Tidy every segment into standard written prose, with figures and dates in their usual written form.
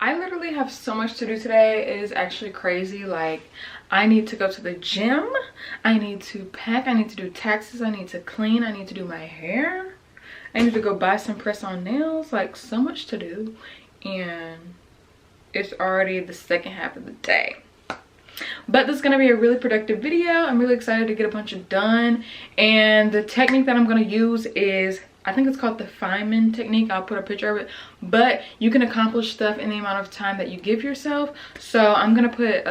I literally have so much to do today. It is actually crazy. Like, I need to go to the gym, I need to pack, I need to do taxes, I need to clean, I need to do my hair, I need to go buy some press-on nails. Like, so much to do, and it's already the second half of the day. But this is going to be a really productive video. I'm really excited to get a bunch of done, and the technique that I'm going to use is, I think it's called the Feynman technique. I'll put a picture of it, but you can accomplish stuff in the amount of time that you give yourself. So I'm going to put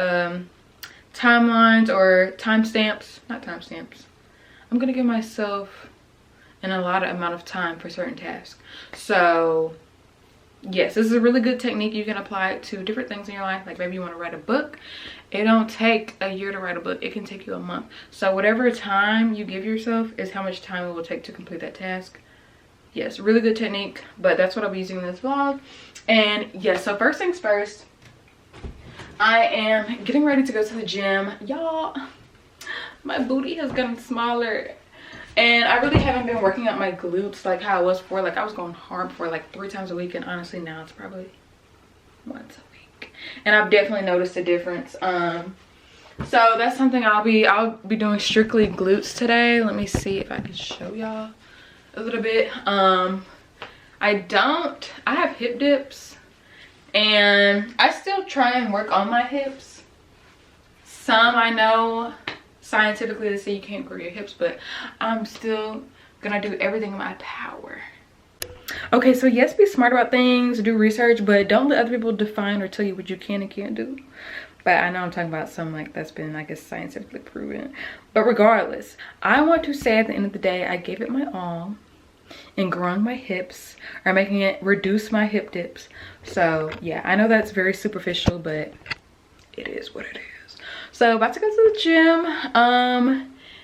timelines or timestamps, not timestamps. I'm going to give myself an allotted amount of time for certain tasks. So yes, this is a really good technique. You can apply it to different things in your life. Like, maybe you want to write a book. It don't take a year to write a book. It can take you a month. So whatever time you give yourself is how much time it will take to complete that task. Yes, really good technique, but that's what I'll be using in this vlog. And yes, so first things first, I am getting ready to go to the gym. Y'all, my booty has gotten smaller, and I really haven't been working out my glutes like how I was before. Like, I was going hard for like 3 times a week, and honestly now it's probably once a week, and I've definitely noticed a difference. So that's something I'll be doing, strictly glutes today. Let me see if I can show y'all a little bit. I have hip dips, and I still try and work on my hips. Some, I know scientifically they say you can't grow your hips, but I'm still gonna do everything in my power. Okay, so yes, be smart about things, do research, but don't let other people define or tell you what you can and can't do. But I know I'm talking about something like that's been, I guess, scientifically proven. But regardless, I want to say at the end of the day, I gave it my all in growing my hips, or making it reduce my hip dips. So yeah, I know that's very superficial, but it is what it is. So about to go to the gym.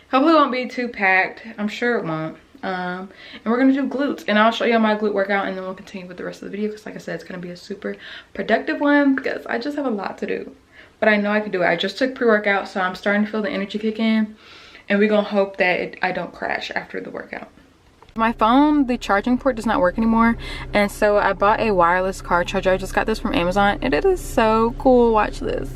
Hopefully it won't be too packed. I'm sure it won't. And we're gonna do glutes, and I'll show you my glute workout, and then we'll continue with the rest of the video, because like I said, it's gonna be a super productive one because I just have a lot to do. But I know I can do it. I just took pre-workout, so I'm starting to feel the energy kick in, and we're gonna hope that I don't crash after the workout. My phone, the charging port does not work anymore, and so I bought a wireless car charger. I just got this from Amazon, and it is so cool. Watch this.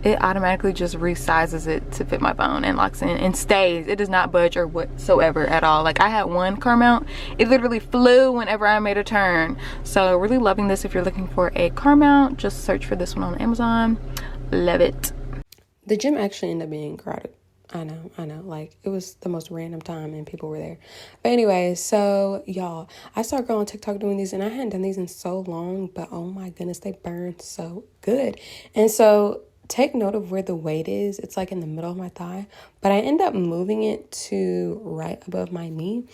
It automatically just resizes it to fit my phone and locks in and stays. It does not budge or whatsoever at all. Like, I had one car mount, it literally flew whenever I made a turn. So really loving this. If you're looking for a car mount, just search for this one on Amazon. Love it. The gym actually ended up being crowded. I know, like, it was the most random time and people were there. But anyway, so y'all, I started going on TikTok doing these, and I hadn't done these in so long, but oh my goodness, they burn so good. And so take note of where the weight is. It's like in the middle of my thigh, but I end up moving it to right above my knee,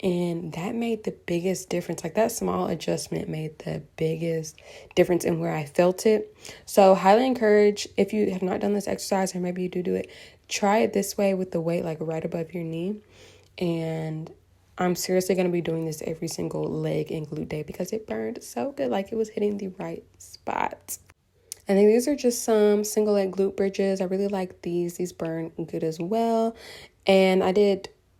and that made the biggest difference. Like, that small adjustment made the biggest difference in where I felt it. So highly encourage, if you have not done this exercise, or maybe you do it, try it this way with the weight like right above your knee. And I'm seriously going to be doing this every single leg and glute day because it burned so good. Like, it was hitting the right spot. And then these are just some single leg glute bridges. I really like these. These burn good as well. And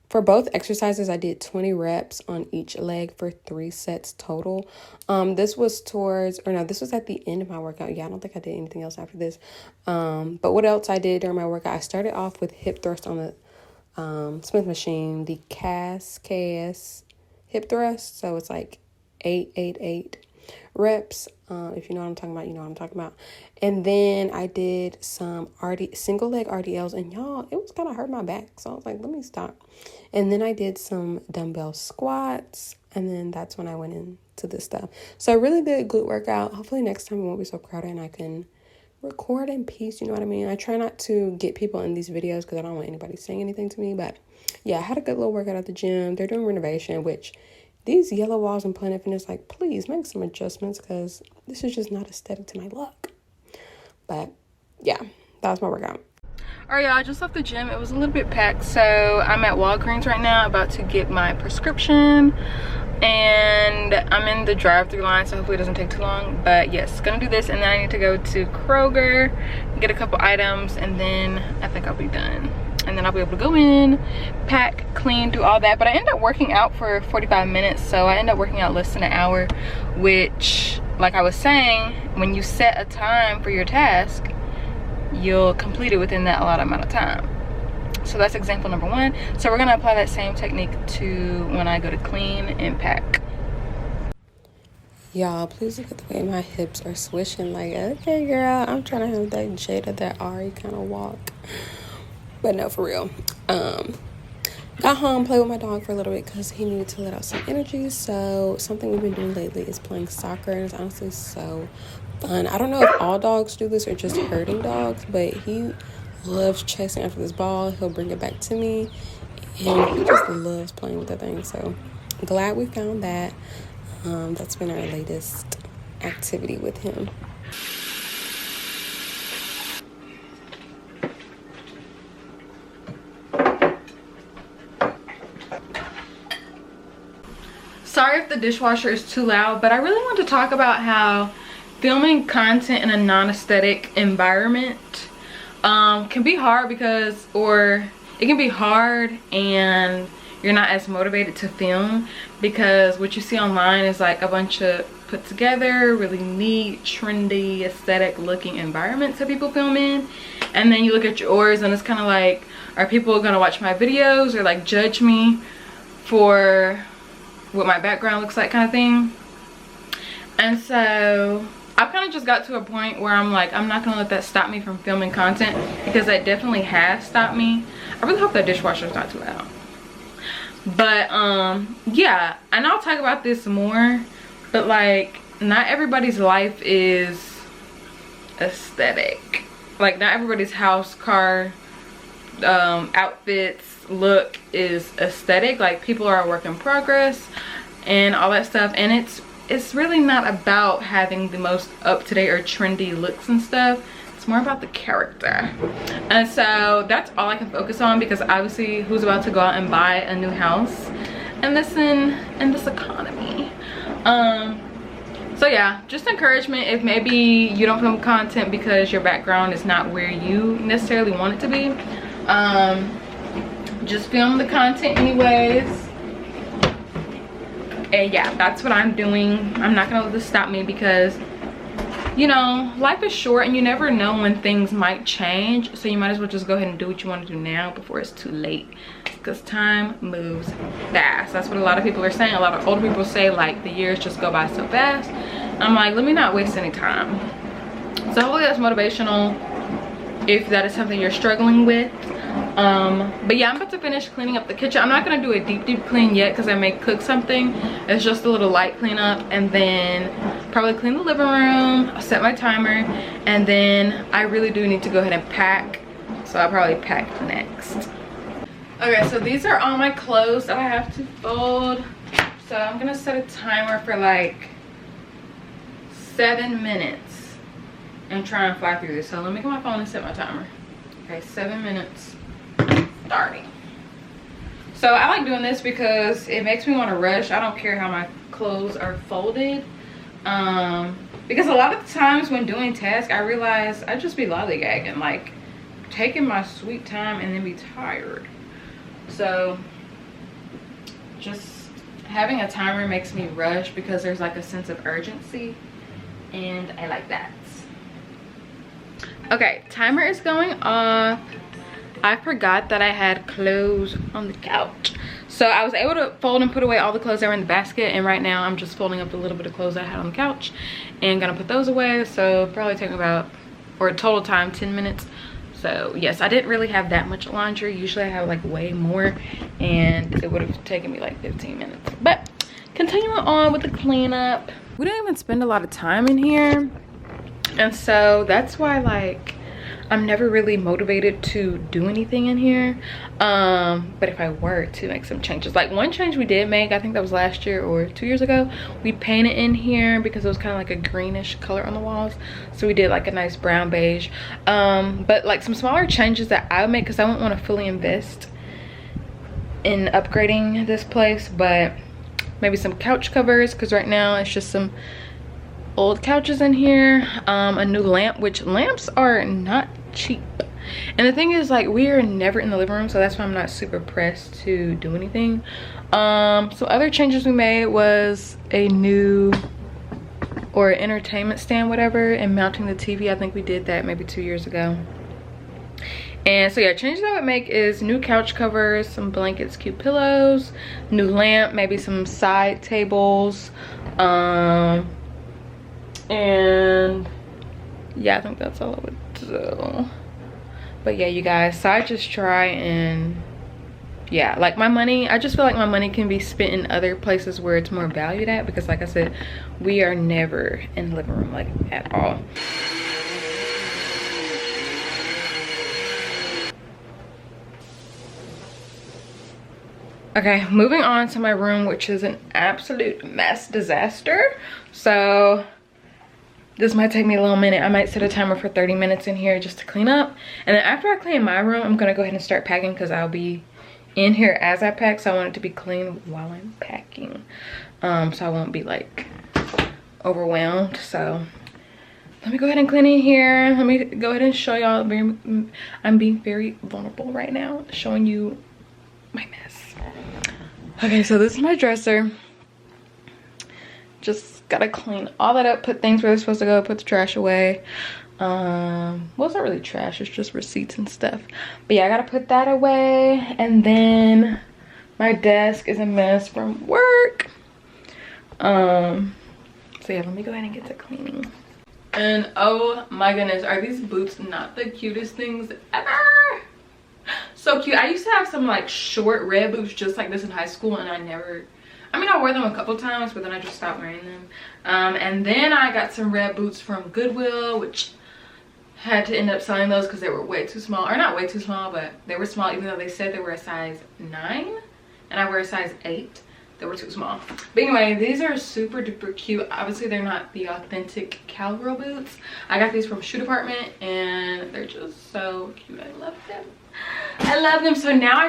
for both exercises, I did 20 reps on each leg for 3 sets total. This was at the end of my workout. Yeah, I don't think I did anything else after this. But what else I did during my workout? I started off with hip thrust on the Smith machine, the KS hip thrust. So it's like 8 reps. If you know what I'm talking about, you know what I'm talking about. And then I did some single leg RDLs, and y'all, it was kind of hurt my back. So I was like, let me stop. And then I did some dumbbell squats, and then that's when I went into this stuff. So a really good glute workout. Hopefully next time it won't be so crowded and I can record in peace. You know what I mean? I try not to get people in these videos because I don't want anybody saying anything to me. But yeah, I had a good little workout at the gym. They're doing renovation, which these yellow walls in Planet Fitness, like, please make some adjustments because this is just not aesthetic to my look. But yeah, that was my workout. Alright, y'all, I just left the gym. It was a little bit packed, so I'm at Walgreens right now about to get my prescription, and I'm in the drive-thru line, so hopefully it doesn't take too long. But yes, gonna do this, and then I need to go to Kroger, get a couple items, and then I think I'll be done. and then I'll be able to go in, pack, clean, do all that. But I end up working out for 45 minutes, so I end up working out less than an hour, which, like I was saying, when you set a time for your task, you'll complete it within that allotted amount of time. So that's example number 1. So we're gonna apply that same technique to when I go to clean and pack. Y'all, please look at the way my hips are swishing. Like, okay, girl, I'm trying to have that Jada, that Ari kind of walk. But no, for real. Got home, played with my dog for a little bit because he needed to let out some energy. So something we've been doing lately is playing soccer, and it's honestly so fun. I don't know if all dogs do this or just herding dogs, but he loves chasing after this ball. He'll bring it back to me, and he just loves playing with the thing. So glad we found that. That's been our latest activity with him. Sorry if the dishwasher is too loud, but I really want to talk about how filming content in a non-aesthetic environment can be hard because, or it can be hard and you're not as motivated to film because what you see online is like a bunch of put together, really neat, trendy, aesthetic looking environments that people film in, and then you look at yours and it's kind of like, are people gonna watch my videos or like judge me for what my background looks like, kind of thing. And so I've kind of just got to a point where I'm like, I'm not gonna let that stop me from filming content, because that definitely has stopped me. I really hope that dishwasher is not too loud. But yeah, and I'll talk about this more, but like, not everybody's life is aesthetic. Like, not everybody's house, car, outfits, look is aesthetic. Like, people are a work in progress and all that stuff, and it's really not about having the most up-to-date or trendy looks and stuff. It's more about the character. And so that's all I can focus on, because obviously who's about to go out and buy a new house and listen in this economy. So yeah, just encouragement. If maybe you don't film content because your background is not where you necessarily want it to be, just film the content anyways. And yeah, that's what I'm doing. I'm not gonna let this stop me, because you know, life is short and you never know when things might change. So you might as well just go ahead and do what you want to do now before it's too late, because time moves fast. That's what a lot of people are saying. A lot of older people say, like, the years just go by so fast. I'm like, let me not waste any time. So hopefully that's motivational if that is something you're struggling with. But yeah, I'm about to finish cleaning up the kitchen. I'm not gonna do a deep clean yet because I may cook something. It's just a little light cleanup, and then probably clean the living room. I'll set my timer, and then I really do need to go ahead and pack, so I'll probably pack next. Okay, so these are all my clothes that I have to fold. So I'm gonna set a timer for like 7 minutes and try and fly through this. So let me get my phone and set my timer. Okay, 7 minutes starting. So I like doing this because it makes me want to rush. I don't care how my clothes are folded, because a lot of the times when doing tasks, I realize I just be lollygagging, like taking my sweet time and then be tired. So just having a timer makes me rush because there's like a sense of urgency, and I like that. Okay, timer is going off. I forgot that I had clothes on the couch, so I was able to fold and put away all the clothes that were in the basket, and right now I'm just folding up the little bit of clothes I had on the couch and gonna put those away. So probably take me about, or total time, 10 minutes. So yes, I didn't really have that much laundry. Usually I have like way more, and it would have taken me like 15 minutes. But continuing on with the cleanup, we didn't even spend a lot of time in here, and so that's why, like, I'm never really motivated to do anything in here. But if I were to make some changes, like one change we did make, I think that was last year or 2 years ago, we painted in here because it was kind of like a greenish color on the walls. So we did like a nice brown beige. But like some smaller changes that I would make, because I wouldn't want to fully invest in upgrading this place, but maybe some couch covers, because right now it's just some old couches in here. A new lamp, which lamps are not cheap. And the thing is, like, we are never in the living room, so that's why I'm not super pressed to do anything. So other changes we made was a new or entertainment stand, whatever, and mounting the TV. I think we did that maybe 2 years ago. And so yeah, changes I would make is new couch covers, some blankets, cute pillows, new lamp, maybe some side tables, and yeah, I think that's all I would do. But yeah, you guys, so I just try and yeah, like my money, I just feel like my money can be spent in other places where it's more valued at, because like I said, we are never in the living room, like, at all. Okay, moving on to my room, which is an absolute mess disaster. So this might take me a little minute. I might set a timer for 30 minutes in here just to clean up. And then after I clean my room, I'm gonna go ahead and start packing, because I'll be in here as I pack. So I want it to be clean while I'm packing. So I won't be like overwhelmed. So let me go ahead and clean in here. Let me go ahead and show y'all. I'm being very vulnerable right now, showing you my mess. Okay, so this is my dresser. Just gotta clean all that up, put things where they're supposed to go, put the trash away. Well, it's not really trash, it's just receipts and stuff. But yeah, I gotta put that away. And then my desk is a mess from work. So yeah, let me go ahead and get to cleaning. And oh my goodness, are these boots not the cutest things ever? So cute. I used to have some like short red boots just like this in high school, and I wore them a couple times, but then I just stopped wearing them. And then I got some red boots from Goodwill, which had to end up selling those because they were way too small. Or not way too small, but they were small even though they said they were a size 9 and I wear a size 8. They were too small. But anyway, these are super duper cute. Obviously they're not the authentic cowgirl boots. I got these from Shoe Department and they're just so cute. I love them. I love them. So now I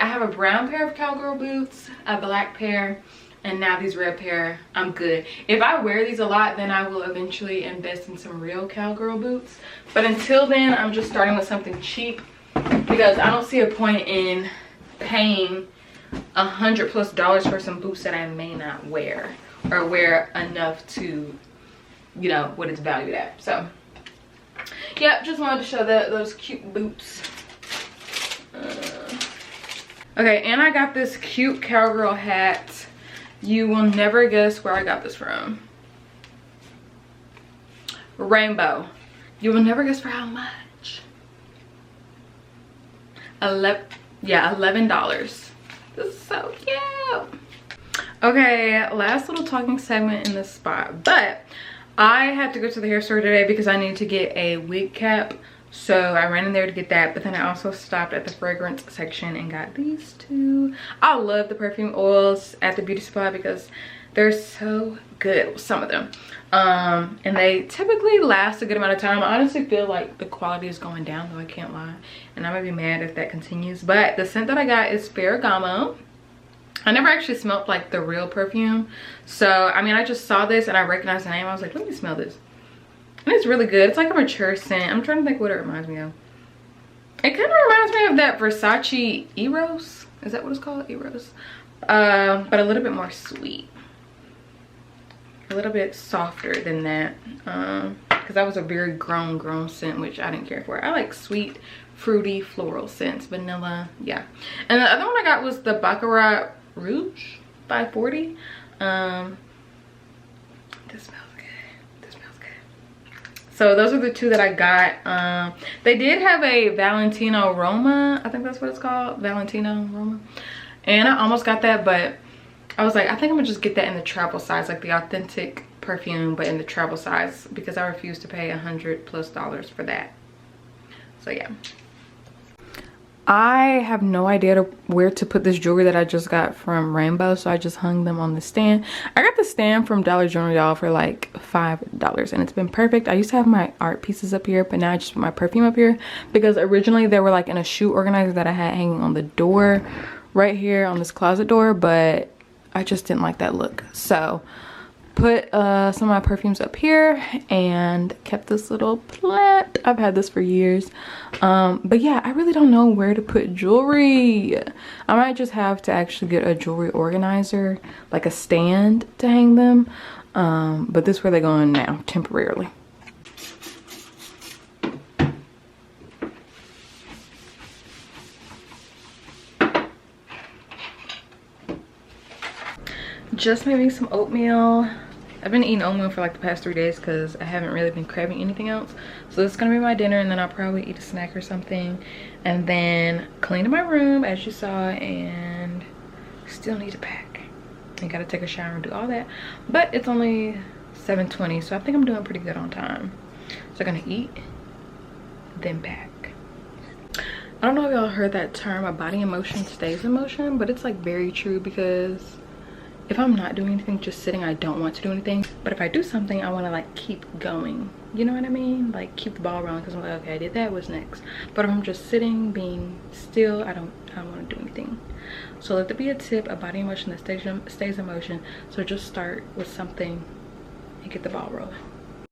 have a brown pair of cowgirl boots, a black pair, and now these red pair. I'm good. If I wear these a lot, then I will eventually invest in some real cowgirl boots. But until then, I'm just starting with something cheap, because I don't see a point in paying $100+ for some boots that I may not wear, or wear enough to, you know, what it's valued at. So yeah, just wanted to show those cute boots. Okay, and I got this cute cowgirl hat. You will never guess where I got this from. Rainbow. You will never guess for how much. $11. This is so cute. Okay, last little talking segment in this spot, but I had to go to the hair store today because I needed to get a wig cap. So I ran in there to get that, but then I also stopped at the fragrance section and got these two. I love the perfume oils at the beauty supply because they're so good, some of them. And they typically last a good amount of time. I honestly feel like the quality is going down, though, I can't lie. And I might be mad if that continues. But the scent that I got is Ferragamo. I never actually smelled like the real perfume. So, I mean, I just saw this and I recognized the name. I was like, let me smell this. And it's really good. It's like a mature scent. I'm trying to think what it reminds me of. It kind of reminds me of that Versace Eros. Is that what it's called? Eros. But a little bit more sweet. A little bit softer than that. Because that was a very grown scent, which I didn't care for. I like sweet, fruity, floral scents. Vanilla, yeah. And the other one I got was the Baccarat Rouge by 40. This smells good. This smells good. So those are the two that I got. They did have a Valentino Roma. I think that's what it's called. Valentino Roma. And I almost got that, but I was like, I think I'm gonna just get that in the travel size, like the authentic perfume, but in the travel size, because I refuse to pay $100+ for that. So yeah. I have no idea where to put this jewelry that I just got from Rainbow, so I just hung them on the stand. I got the stand from Dollar General, y'all, for like $5, and it's been perfect. I used to have my art pieces up here, but now I just put my perfume up here, because originally they were like in a shoe organizer that I had hanging on the door right here on this closet door, but I just didn't like that look. So put some of my perfumes up here and kept this little plant. I've had this for years. But yeah, I really don't know where to put jewelry. I might just have to actually get a jewelry organizer, like a stand to hang them. But this is where they're going now, temporarily. Just made me some oatmeal. I've been eating oatmeal for like the past 3 days because I haven't really been craving anything else. So this is gonna be my dinner, and then I'll probably eat a snack or something, and then clean my room as you saw, and still need to pack. I gotta take a shower and do all that, but it's only 7:20, so I think I'm doing pretty good on time. So I'm gonna eat, then pack. I don't know if y'all heard that term, a body in motion stays in motion, but it's like very true, because if I'm not doing anything, just sitting, I don't want to do anything. But if I do something, I want to like keep going. You know what I mean? Like keep the ball rolling, because I'm like, okay, I did that, what's next? But if I'm just sitting, being still, I don't want to do anything. So let that be a tip, a body in motion that stays in motion. So just start with something and get the ball rolling.